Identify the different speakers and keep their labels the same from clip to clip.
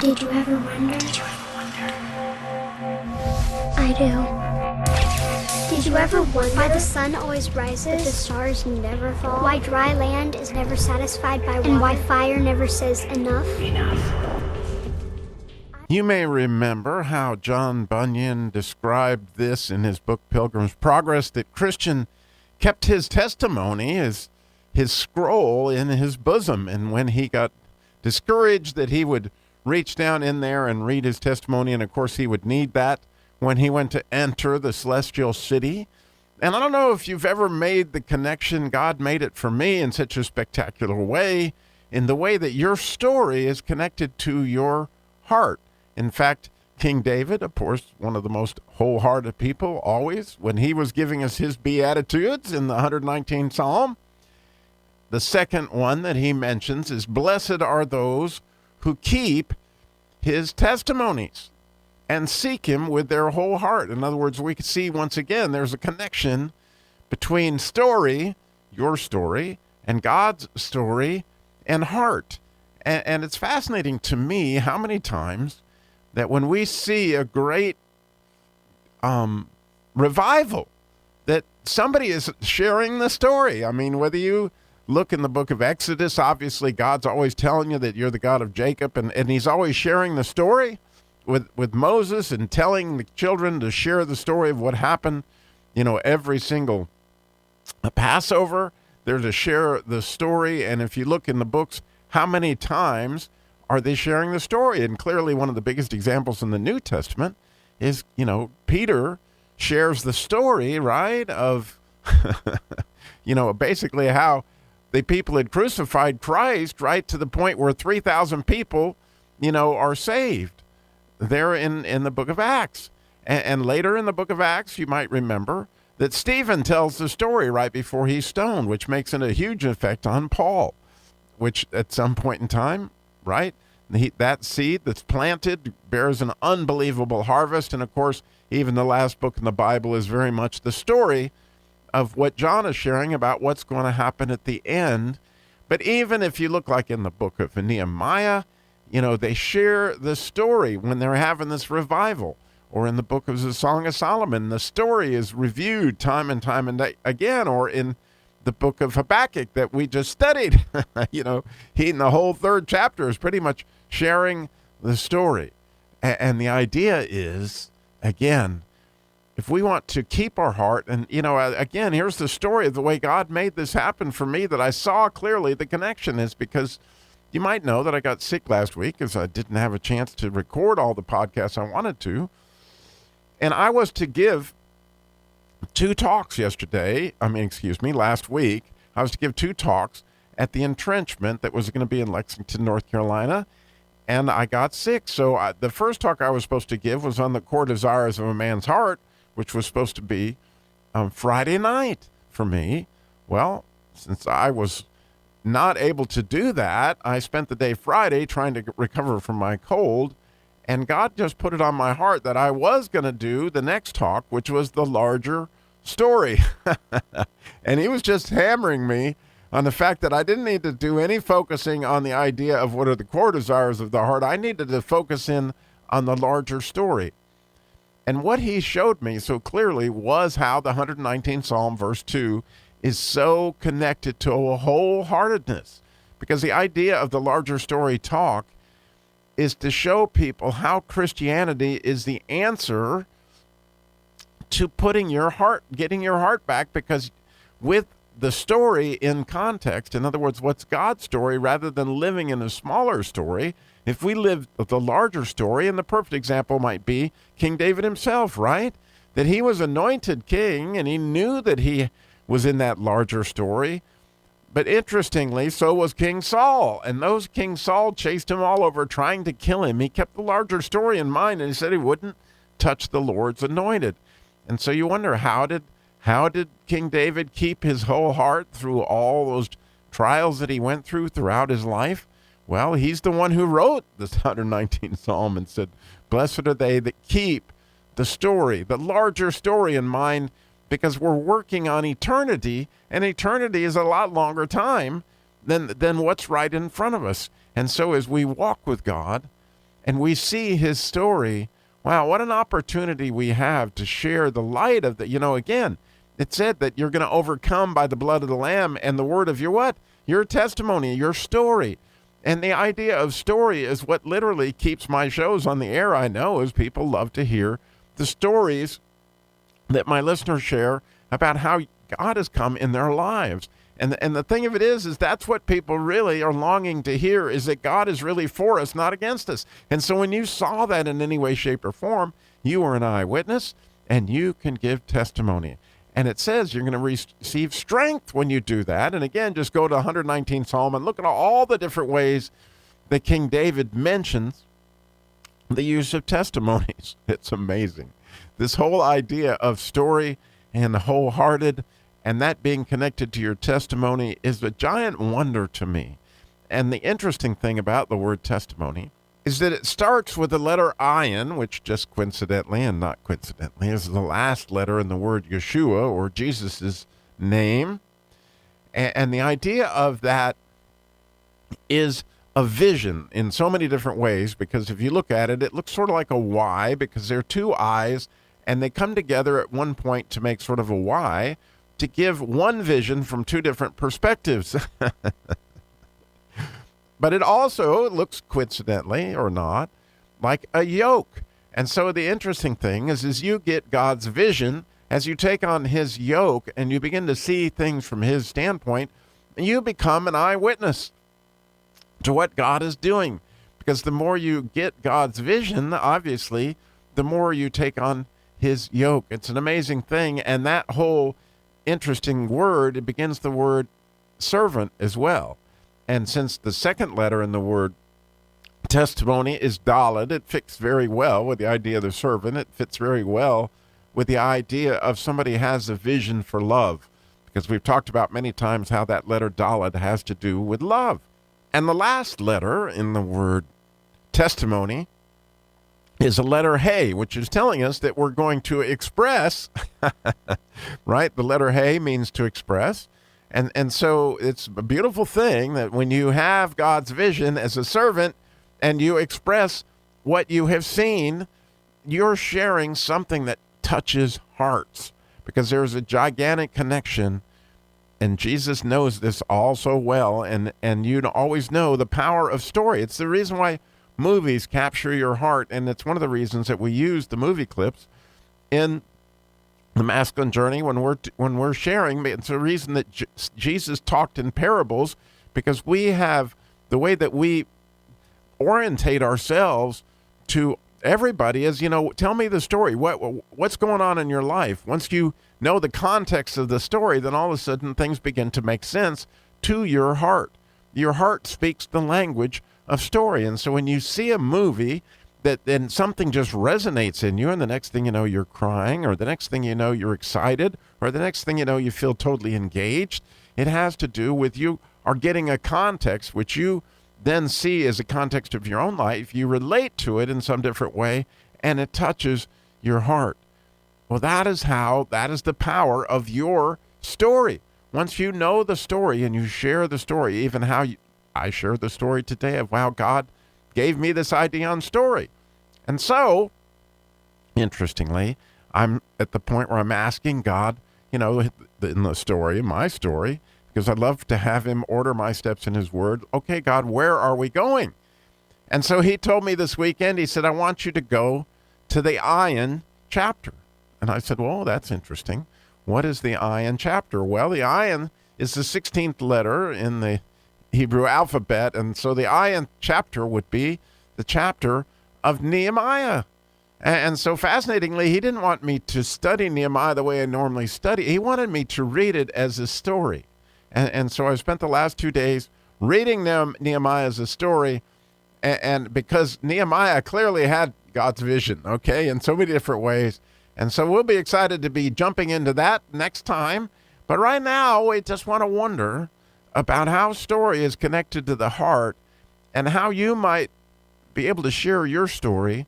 Speaker 1: Did you ever wonder? I do. Did you ever wonder why the sun always rises, but the stars never fall? Why dry land is never satisfied by water? And why fire never says enough?
Speaker 2: You may remember how John Bunyan described this in his book Pilgrim's Progress, that Christian kept his testimony, his scroll in his bosom, and when he got discouraged that he would reach down in there and read his testimony, and of course he would need that when he went to enter the celestial city. And I don't know if you've ever made the connection. God made it for me in such a spectacular way, in the way that your story is connected to your heart. In fact, King David, of course, one of the most wholehearted people always, when he was giving us his Beatitudes in the 119th Psalm, the second one that he mentions is, "Blessed are those who keep his testimonies and seek him with their whole heart." In other words, we can see once again there's a connection between story, your story, and God's story and heart. And it's fascinating to me how many times that when we see a great revival, that somebody is sharing the story. I mean, whether you look in the book of Exodus, obviously God's always telling you that you're the God of Jacob, and he's always sharing the story with Moses and telling the children to share the story of what happened, every single Passover. They're to share the story, and if you look in the books, how many times are they sharing the story? And clearly one of the biggest examples in the New Testament is, Peter shares the story, right, of, basically how the people had crucified Christ, right, to the point where 3,000 people, are saved there in the book of Acts. And later in the book of Acts, you might remember that Stephen tells the story right before he's stoned, which makes it a huge effect on Paul, which at some point in time, right, that seed that's planted bears an unbelievable harvest. And of course, even the last book in the Bible is very much the story of what John is sharing about what's going to happen at the end. But even if you look like in the book of Nehemiah, they share the story when they're having this revival. Or in the book of the Song of Solomon, the story is reviewed time and time and again. Or in the book of Habakkuk that we just studied, he in the whole third chapter is pretty much sharing the story. And the idea is, again, if we want to keep our heart, and, again, here's the story of the way God made this happen for me, that I saw clearly the connection is because you might know that I got sick last week because I didn't have a chance to record all the podcasts I wanted to. And I was to give 2 talks last week. I was to give 2 talks at the entrenchment that was going to be in Lexington, North Carolina. And I got sick. So the first talk I was supposed to give was on the core desires of a man's heart, which was supposed to be Friday night for me. Well, since I was not able to do that, I spent the day Friday trying to recover from my cold. And God just put it on my heart that I was going to do the next talk, which was the larger story. And he was just hammering me on the fact that I didn't need to do any focusing on the idea of what are the core desires of the heart. I needed to focus in on the larger story. And what he showed me so clearly was how the 119th Psalm, verse 2, is so connected to a wholeheartedness. Because the idea of the larger story talk is to show people how Christianity is the answer to getting your heart back, because with the story in context, in other words, what's God's story, rather than living in a smaller story, if we live the larger story, and the perfect example might be King David himself, right? That he was anointed king, and he knew that he was in that larger story. But interestingly, so was King Saul. And those King Saul chased him all over trying to kill him. He kept the larger story in mind, and he said he wouldn't touch the Lord's anointed. And so you wonder, how did King David keep his whole heart through all those trials that he went throughout his life? Well, he's the one who wrote this 119th Psalm and said, "Blessed are they that keep the story, the larger story in mind," because we're working on eternity, and eternity is a lot longer time than what's right in front of us. And so as we walk with God and we see his story, wow, what an opportunity we have to share the light of the, again, it said that you're going to overcome by the blood of the Lamb and the word of your what? Your testimony, your story. And the idea of story is what literally keeps my shows on the air, I know, is people love to hear the stories that my listeners share about how God has come in their lives. And the thing of it is that's what people really are longing to hear, is that God is really for us, not against us. And so when you saw that in any way, shape, or form, you are an eyewitness, and you can give testimony. And it says you're going to receive strength when you do that. And again, just go to 119th Psalm and look at all the different ways that King David mentions the use of testimonies. It's amazing. This whole idea of story and wholehearted, and that being connected to your testimony, is a giant wonder to me. And the interesting thing about the word testimony is that it starts with the letter Ayin, which just coincidentally and not coincidentally is the last letter in the word Yeshua, or Jesus' name. And the idea of that is a vision in so many different ways, because if you look at it, it looks sort of like a Y, because there are two eyes, and they come together at one point to make sort of a Y, to give one vision from two different perspectives. But it also looks, coincidentally or not, like a yoke. And so the interesting thing is you get God's vision as you take on his yoke and you begin to see things from his standpoint, and you become an eyewitness to what God is doing. Because the more you get God's vision, obviously, the more you take on his yoke. It's an amazing thing. And that whole interesting word, it begins the word servant as well. And since the second letter in the word testimony is Dalet, it fits very well with the idea of the servant. It fits very well with the idea of somebody has a vision for love, because we've talked about many times how that letter Dalet has to do with love. And the last letter in the word testimony is a letter Hey, which is telling us that we're going to express, right? The letter Hey means to express. And so it's a beautiful thing that when you have God's vision as a servant and you express what you have seen, you're sharing something that touches hearts, because there's a gigantic connection. And Jesus knows this all so well. And you always know the power of story. It's the reason why movies capture your heart. And it's one of the reasons that we use the movie clips in the masculine journey when we're sharing. It's a reason that Jesus talked in parables, because we have the way that we orientate ourselves to everybody is, tell me the story. What's going on in your life? Once you know the context of the story, then all of a sudden things begin to make sense to your heart. Your heart speaks the language of story. And so when you see a movie that then something just resonates in you, and the next thing you know, you're crying, or the next thing you know, you're excited, or the next thing you know, you feel totally engaged. It has to do with you are getting a context, which you then see as a context of your own life. You relate to it in some different way, and it touches your heart. Well, that is the power of your story. Once you know the story and you share the story, even how I share the story today of how God gave me this idea on story. And so, interestingly, I'm at the point where I'm asking God, in the story, my story, because I'd love to have him order my steps in his word. Okay, God, where are we going? And so he told me this weekend, he said, I want you to go to the Ayin chapter. And I said, well, that's interesting. What is the Ayin chapter? Well, the Ayin is the 16th letter in the Hebrew alphabet, and so the Ayin chapter would be the chapter of Nehemiah. And so fascinatingly, he didn't want me to study Nehemiah the way I normally study. He wanted me to read it as a story. And so I spent the last 2 days reading Nehemiah as a story, and because Nehemiah clearly had God's vision, okay, in so many different ways. And so we'll be excited to be jumping into that next time. But right now, we just want to wonder about how story is connected to the heart, and how you might be able to share your story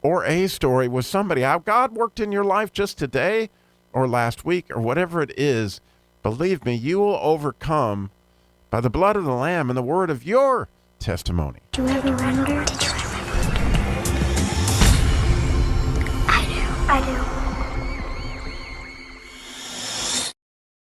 Speaker 2: or a story with somebody. How God worked in your life just today or last week or whatever it is. Believe me, you will overcome by the blood of the Lamb and the word of your testimony.
Speaker 1: Did you ever wonder?